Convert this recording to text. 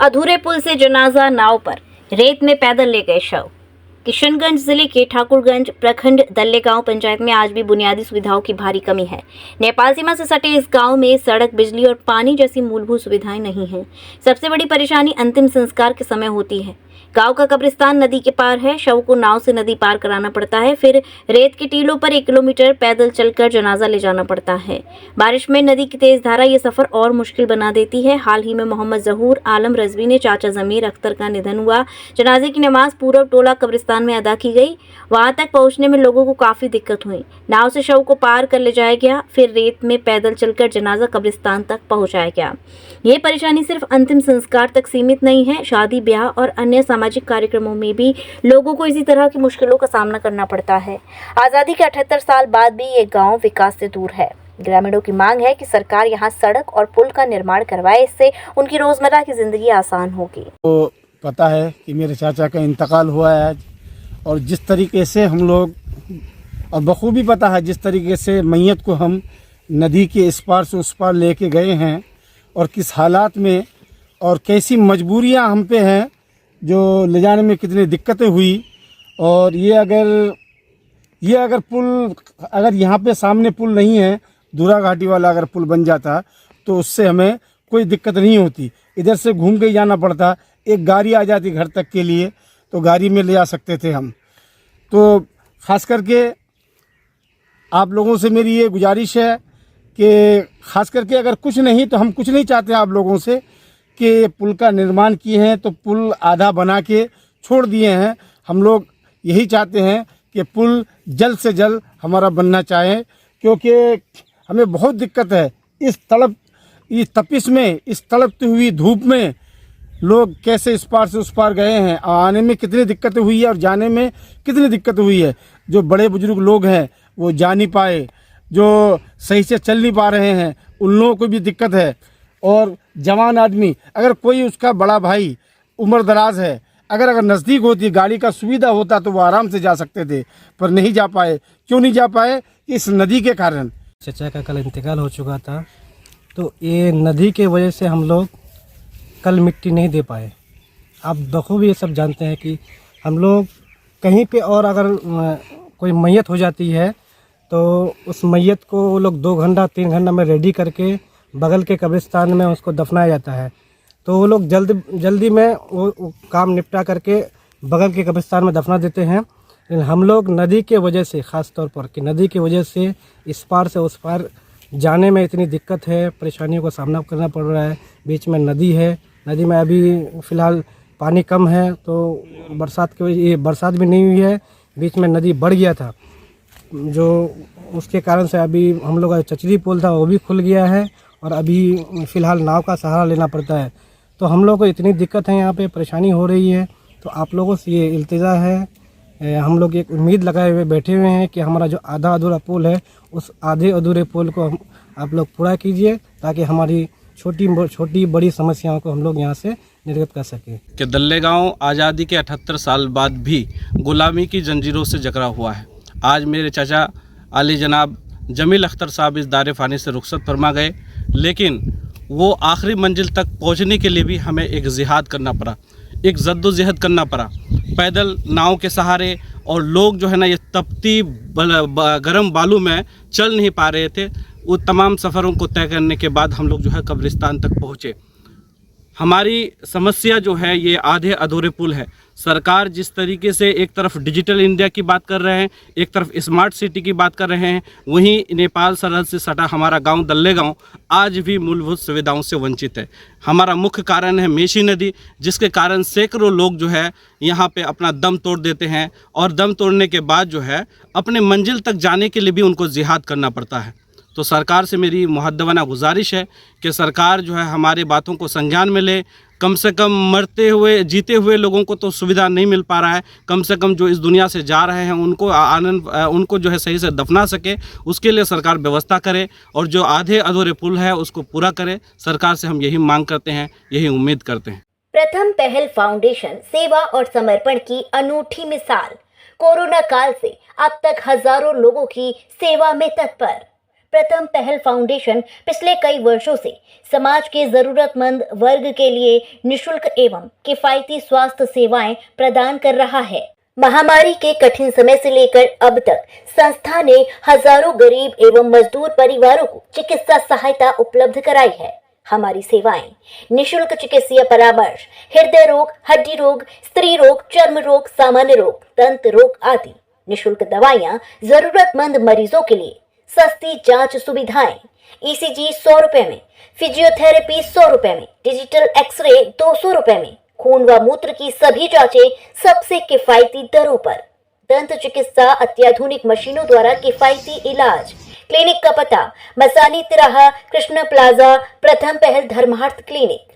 अधूरे पुल से जनाजा नाव पर, रेत में पैदल ले गए शव। किशनगंज जिले के ठाकुरगंज प्रखंड दल्ले गांव पंचायत में आज भी बुनियादी सुविधाओं की भारी कमी है। नेपाल सीमा से सटे इस गांव में सड़क, बिजली और पानी जैसी मूलभूत सुविधाएं नहीं हैं। सबसे बड़ी परेशानी अंतिम संस्कार के समय होती है। गांव का कब्रिस्तान नदी के पार है। शव को नाव से नदी पार कराना पड़ता है, फिर रेत के टीलों पर 1 किलोमीटर पैदल चलकर जनाजा ले जाना पड़ता है। बारिश में नदी की तेज धारा ये सफर और मुश्किल बना देती है। हाल ही में मोहम्मद जहूर आलम रजवी ने चाचा जमीर अख्तर का निधन हुआ। जनाजे की नमाज पूरब टोला कब्रिस्तान में अदा की गई। वहां तक पहुंचने में लोगों को काफी दिक्कत हुई। नाव से शव को पार कर ले जाया गया, फिर रेत में पैदल चलकर जनाजा कब्रिस्तान तक पहुंचाया गया। ये परेशानी सिर्फ अंतिम संस्कार तक सीमित नहीं है। शादी, ब्याह और अन्य सामाजिक कार्यक्रमों में भी लोगों को इसी तरह की मुश्किलों का सामना करना पड़ता है। आजादी के 78 साल बाद भी ये गांव विकास से दूर है। ग्रामीणों की मांग है कि सरकार यहां सड़क और पुल का निर्माण करवाए, इससे उनकी रोजमर्रा की जिंदगी आसान होगी। तो पता है कि मेरे चाचा का इंतकाल हुआ है आज, और जिस तरीके से हम लोग, और बखूबी पता है जिस तरीके से मैयत को हम नदी के इस पार से उस पार लेके गए हैं, और किस हालात में और कैसी मजबूरियां हम पे हैं, जो ले जाने में कितनी दिक्कतें हुई। और ये अगर पुल, अगर यहाँ पे सामने पुल नहीं है, दूरा घाटी वाला अगर पुल बन जाता तो उससे हमें कोई दिक्कत नहीं होती। इधर से घूम के ही जाना पड़ता। एक गाड़ी आ जाती घर तक के लिए तो गाड़ी में ले जा सकते थे हम। तो ख़ास करके आप लोगों से मेरी ये गुजारिश है कि ख़ास करके अगर कुछ नहीं तो हम कुछ नहीं चाहते आप लोगों से कि पुल का निर्माण किए हैं तो पुल आधा बना के छोड़ दिए हैं। हम लोग यही चाहते हैं कि पुल जल्द से जल्द हमारा बनना चाहे, क्योंकि हमें बहुत दिक्कत है इस तपिश में, इस तड़पती हुई धूप में लोग कैसे इस पार से उस पार गए हैं। आने में कितनी दिक्कतें हुई है और जाने में कितनी दिक्कत हुई है। जो बड़े बुजुर्ग लोग हैं वो जा नहीं पाए, जो सही से चल नहीं पा रहे हैं उन लोगों को भी दिक्कत है। और जवान आदमी, अगर कोई उसका बड़ा भाई उम्र दराज है, अगर नज़दीक होती, गाड़ी का सुविधा होता तो वो आराम से जा सकते थे, पर नहीं जा पाए। क्यों नहीं जा पाए? इस नदी के कारण। चाचा का कल इंतकाल हो चुका था, तो ये नदी के वजह से हम लोग कल मिट्टी नहीं दे पाए। आप बखूबी ये सब जानते हैं कि हम लोग कहीं पे और अगर कोई मैयत हो जाती है तो उस मैयत को वो लोग 2 घंटा 3 घंटा में रेडी करके बगल के कब्रिस्तान में उसको दफनाया जाता है। तो वो लोग जल्दी में वो काम निपटा करके बगल के कब्रिस्तान में दफना देते हैं। लेकिन हम लोग नदी के वजह से, ख़ास तौर पर कि नदी की वजह से इस पार से उस पार जाने में इतनी दिक्कत है, परेशानियों का सामना करना पड़ रहा है। बीच में नदी है, नदी में अभी फ़िलहाल पानी कम है, तो बरसात की वजह, ये बरसात भी नहीं हुई है, बीच में नदी बढ़ गया था, जो उसके कारण से अभी हम लोग का चचरी पुल था वो भी खुल गया है, और अभी फ़िलहाल नाव का सहारा लेना पड़ता है। तो हम लोग को इतनी दिक्कत है, यहाँ पे परेशानी हो रही है। तो आप लोगों से ये इल्तिजा है, हम लोग एक उम्मीद लगाए हुए बैठे हुए हैं कि हमारा जो आधा अधूरा पुल है, उस आधे अधूरे पुल को आप लोग पूरा कीजिए, ताकि हमारी छोटी बड़ी समस्याओं को हम लोग यहाँ से निर्गत कर सकें। कि दल्ले गांव आज़ादी के 78 साल बाद भी गुलामी की जंजीरों से जकड़ा हुआ है। आज मेरे चाचा आली जनाब जमील अख्तर साहब इस दारे फ़ानी से रुखसत फरमा गए, लेकिन वो आखिरी मंजिल तक पहुंचने के लिए भी हमें एक जिहाद करना पड़ा, एक जद्दोजहद करना पड़ा, पैदल नाव के सहारे। और लोग जो है ना, ये तपती गर्म बालू में चल नहीं पा रहे थे। वो तमाम सफ़रों को तय करने के बाद हम लोग जो है कब्रिस्तान तक पहुँचे। हमारी समस्या जो है ये आधे अधूरे पुल है। सरकार जिस तरीके से एक तरफ डिजिटल इंडिया की बात कर रहे हैं, एक तरफ स्मार्ट सिटी की बात कर रहे हैं, वहीं नेपाल सरहद से सटा हमारा गांव दल्ले गांव आज भी मूलभूत सुविधाओं से वंचित है। हमारा मुख्य कारण है मेशी नदी, जिसके कारण सैकड़ों लोग जो है यहाँ पे अपना दम तोड़ देते हैं, और दम तोड़ने के बाद जो है अपने मंजिल तक जाने के लिए भी उनको जिहाद करना पड़ता है। तो सरकार से मेरी मुहद्दबाना गुजारिश है कि सरकार जो है हमारी बातों को संज्ञान में ले। कम से कम मरते हुए जीते हुए लोगों को तो सुविधा नहीं मिल पा रहा है, कम से कम जो इस दुनिया से जा रहे हैं उनको जो है सही से दफना सके, उसके लिए सरकार व्यवस्था करे, और जो आधे अधूरे पुल है उसको पूरा करे। सरकार से हम यही मांग करते हैं, यही उम्मीद करते हैं। प्रथम पहल फाउंडेशन सेवा और समर्पण की अनूठी मिसाल। कोरोना काल से अब तक हजारों लोगों की सेवा में तत्पर। प्रथम पहल फाउंडेशन पिछले कई वर्षों से समाज के जरूरतमंद वर्ग के लिए निशुल्क एवं किफायती स्वास्थ्य सेवाएं प्रदान कर रहा है। महामारी के कठिन समय से लेकर अब तक संस्था ने हजारों गरीब एवं मजदूर परिवारों को चिकित्सा सहायता उपलब्ध कराई है। हमारी सेवाएं निशुल्क चिकित्सीय परामर्श, हृदय रोग, हड्डी रोग, स्त्री रोग, चर्म रोग, सामान्य रोग, दंत रोग आदि, निशुल्क दवाइयां जरूरतमंद मरीजों के लिए, सस्ती जांच सुविधाएं, ईसीजी 100 रुपए में, फिजियोथेरेपी 100 रुपए में, डिजिटल एक्सरे 200 रुपए में, खून व मूत्र की सभी जांचें सबसे किफायती दरों पर, दंत चिकित्सा अत्याधुनिक मशीनों द्वारा किफायती इलाज। क्लिनिक का पता मसानी तिराहा, कृष्ण प्लाजा, प्रथम पहल धर्मार्थ क्लिनिक।